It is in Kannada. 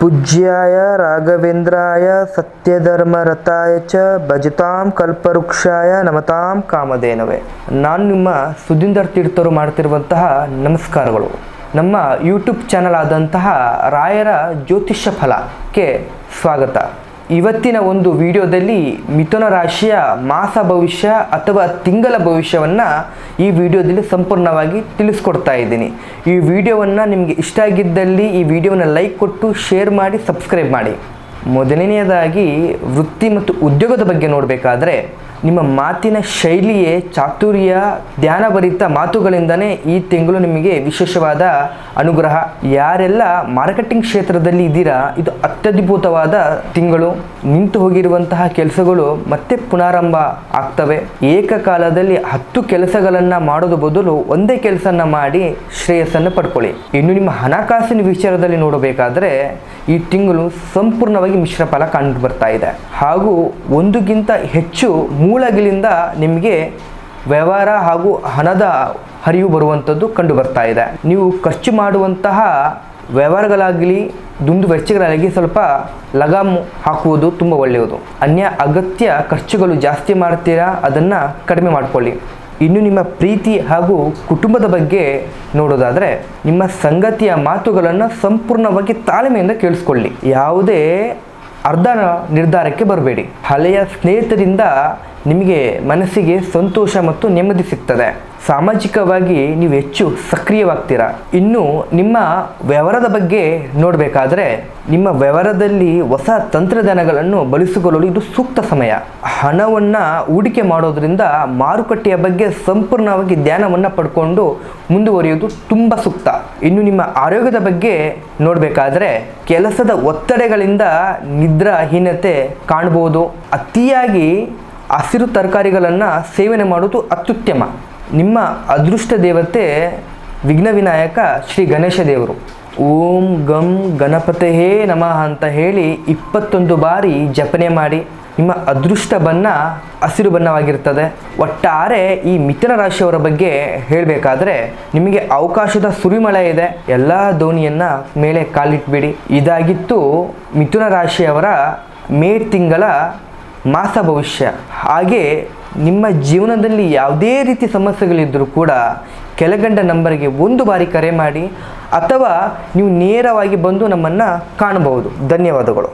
ಪೂಜ್ಯಾಯ ರಾಘವೇಂದ್ರಾಯ ಸತ್ಯಧರ್ಮರತಾಯ ಚ ಭಜತಾಂ ಕಲ್ಪವೃಕ್ಷಾಯ ನಮತಾಂ ಕಾಮಧೇನವೇ. ನಾನು ನಿಮ್ಮ ಸುಧೀಂದರ್ ತೀರ್ಥರು ಮಾಡ್ತಿರುವಂತಹ ನಮಸ್ಕಾರಗಳು. ನಮ್ಮ ಯೂಟ್ಯೂಬ್ ಚಾನಲ್ ಆದಂತಹ ರಾಯರ ಜ್ಯೋತಿಷ್ಯ ಫಲಕ್ಕೆ ಸ್ವಾಗತ. ಇವತ್ತಿನ ಒಂದು ವಿಡಿಯೋದಲ್ಲಿ ಮಿಥುನ ರಾಶಿಯ ಮಾಸ ಭವಿಷ್ಯ ಅಥವಾ ತಿಂಗಳ ಭವಿಷ್ಯವನ್ನು ಈ ವಿಡಿಯೋದಲ್ಲಿ ಸಂಪೂರ್ಣವಾಗಿ ತಿಳಿಸ್ಕೊಡ್ತಾ ಇದ್ದೀನಿ. ಈ ವಿಡಿಯೋವನ್ನು ನಿಮಗೆ ಇಷ್ಟ ಆಗಿದ್ದಲ್ಲಿ ಈ ವಿಡಿಯೋವನ್ನು ಲೈಕ್ ಕೊಟ್ಟು ಶೇರ್ ಮಾಡಿ ಸಬ್ಸ್ಕ್ರೈಬ್ ಮಾಡಿ. ಮೊದಲನೆಯದಾಗಿ ವೃತ್ತಿ ಮತ್ತು ಉದ್ಯೋಗದ ಬಗ್ಗೆ ನೋಡಬೇಕಾದ್ರೆ ನಿಮ್ಮ ಮಾತಿನ ಶೈಲಿಯೇ ಚಾತುರ್ಯ ಧ್ಯಾನಭರಿತ ಮಾತುಗಳಿಂದನೇ ಈ ತಿಂಗಳು ನಿಮಗೆ ವಿಶೇಷವಾದ ಅನುಗ್ರಹ. ಯಾರೆಲ್ಲ ಮಾರ್ಕೆಟಿಂಗ್ ಕ್ಷೇತ್ರದಲ್ಲಿ ಇದ್ದೀರಾ, ಇದು ಅತ್ಯದ್ಭುತವಾದ ತಿಂಗಳು. ನಿಂತು ಹೋಗಿರುವಂತಹ ಕೆಲಸಗಳು ಮತ್ತೆ ಪುನರಾರಂಭ ಆಗ್ತವೆ. ಏಕಕಾಲದಲ್ಲಿ 10 ಕೆಲಸಗಳನ್ನು ಮಾಡೋದು ಬದಲು ಒಂದೇ ಕೆಲಸನ ಮಾಡಿ ಶ್ರೇಯಸ್ಸನ್ನು ಪಡ್ಕೊಳ್ಳಿ. ಇನ್ನು ನಿಮ್ಮ ಹಣಕಾಸಿನ ವಿಚಾರದಲ್ಲಿ ನೋಡಬೇಕಾದ್ರೆ ಈ ತಿಂಗಳು ಸಂಪೂರ್ಣವಾಗಿ ಮಿಶ್ರ ಫಲ ಕಂಡು ಬರ್ತಾ ಇದೆ. ಹಾಗೂ ಒಂದಕ್ಕಿಂತ ಹೆಚ್ಚು ಮೂಲಗಳಿಂದ ನಿಮಗೆ ವ್ಯವಹಾರ ಹಾಗೂ ಹಣದ ಹರಿವು ಬರುವಂಥದ್ದು ಕಂಡು ಬರ್ತಾ ಇದೆ. ನೀವು ಖರ್ಚು ಮಾಡುವಂತಹ ವ್ಯವಹಾರಗಳಾಗಲಿ ದುಂದು ವೆಚ್ಚಗಳಾಗಲಿ ಸ್ವಲ್ಪ ಲಗಾಮು ಹಾಕುವುದು ತುಂಬ ಒಳ್ಳೆಯದು. ಅಗತ್ಯ ಖರ್ಚುಗಳು ಜಾಸ್ತಿ ಮಾಡ್ತೀರಾ, ಅದನ್ನು ಕಡಿಮೆ ಮಾಡಿಕೊಳ್ಳಿ. ಇನ್ನು ನಿಮ್ಮ ಪ್ರೀತಿ ಹಾಗೂ ಕುಟುಂಬದ ಬಗ್ಗೆ ನೋಡೋದಾದರೆ ನಿಮ್ಮ ಸಂಗತಿಯ ಮಾತುಗಳನ್ನು ಸಂಪೂರ್ಣವಾಗಿ ತಾಳ್ಮೆಯಿಂದ ಕೇಳಿಸ್ಕೊಳ್ಳಿ. ಯಾವುದೇ ಅರ್ಧ ನಿರ್ಧಾರಕ್ಕೆ ಬರಬೇಡಿ. ಹಳೆಯ ಸ್ನೇಹಿತರಿಂದ ನಿಮಗೆ ಮನಸ್ಸಿಗೆ ಸಂತೋಷ ಮತ್ತು ನೆಮ್ಮದಿ ಸಿಗ್ತದೆ. ಸಾಮಾಜಿಕವಾಗಿ ನೀವು ಹೆಚ್ಚು ಸಕ್ರಿಯವಾಗ್ತೀರಾ. ಇನ್ನು ನಿಮ್ಮ ವ್ಯವಹಾರದ ಬಗ್ಗೆ ನೋಡಬೇಕಾದ್ರೆ ನಿಮ್ಮ ವ್ಯವಹಾರದಲ್ಲಿ ಹೊಸ ತಂತ್ರಜ್ಞಾನಗಳನ್ನು ಬಳಸಿಕೊಳ್ಳಲು ಇದು ಸೂಕ್ತ ಸಮಯ. ಹಣವನ್ನು ಹೂಡಿಕೆ ಮಾಡೋದ್ರಿಂದ ಮಾರುಕಟ್ಟೆಯ ಬಗ್ಗೆ ಸಂಪೂರ್ಣವಾಗಿ ಜ್ಞಾನವನ್ನು ಪಡ್ಕೊಂಡು ಮುಂದುವರಿಯೋದು ತುಂಬ ಸೂಕ್ತ. ಇನ್ನು ನಿಮ್ಮ ಆರೋಗ್ಯದ ಬಗ್ಗೆ ನೋಡಬೇಕಾದ್ರೆ ಕೆಲಸದ ಒತ್ತಡಗಳಿಂದ ನಿದ್ರಾಹೀನತೆ ಕಾಣಬಹುದು. ಅತಿಯಾಗಿ ಹಸಿರು ತರಕಾರಿಗಳನ್ನು ಸೇವನೆ ಮಾಡೋದು ಅತ್ಯುತ್ತಮ. ನಿಮ್ಮ ಅದೃಷ್ಟ ದೇವತೆ ವಿಘ್ನ ವಿನಾಯಕ ಶ್ರೀ ಗಣೇಶ ದೇವರು. ಓಂ ಗಂ ಗಣಪತಯೇ ನಮಃ ಅಂತ ಹೇಳಿ 21 ಬಾರಿ ಜಪನೆ ಮಾಡಿ. ನಿಮ್ಮ ಅದೃಷ್ಟ ಬಣ್ಣ ಹಸಿರು ಬಣ್ಣವಾಗಿರ್ತದೆ. ಒಟ್ಟಾರೆ ಈ ಮಿಥುನ ರಾಶಿಯವರ ಬಗ್ಗೆ ಹೇಳಬೇಕಾದ್ರೆ ನಿಮಗೆ ಅವಕಾಶದ ಸುರಿಮಳೆ ಇದೆ. ಎಲ್ಲ ದೋಣಿಯನ್ನು ಮೇಲೆ ಕಾಲಿಟ್ಬಿಡಿ. ಇದಾಗಿತ್ತು ಮಿಥುನ ರಾಶಿಯವರ ಮೇ ತಿಂಗಳ ಮಾಸ ಭವಿಷ್ಯ. ಹಾಗೆ ನಿಮ್ಮ ಜೀವನದಲ್ಲಿ ಯಾವುದೇ ರೀತಿ ಸಮಸ್ಯೆಗಳಿದ್ದರೂ ಕೂಡ ಕೆಳಗಂಡ ನಂಬರ್ಗೆ 1 ಬಾರಿ ಕರೆ ಮಾಡಿ ಅಥವಾ ನೀವು ನೇರವಾಗಿ ಬಂದು ನಮ್ಮನ್ನು ಕಾಣಬಹುದು. ಧನ್ಯವಾದಗಳು.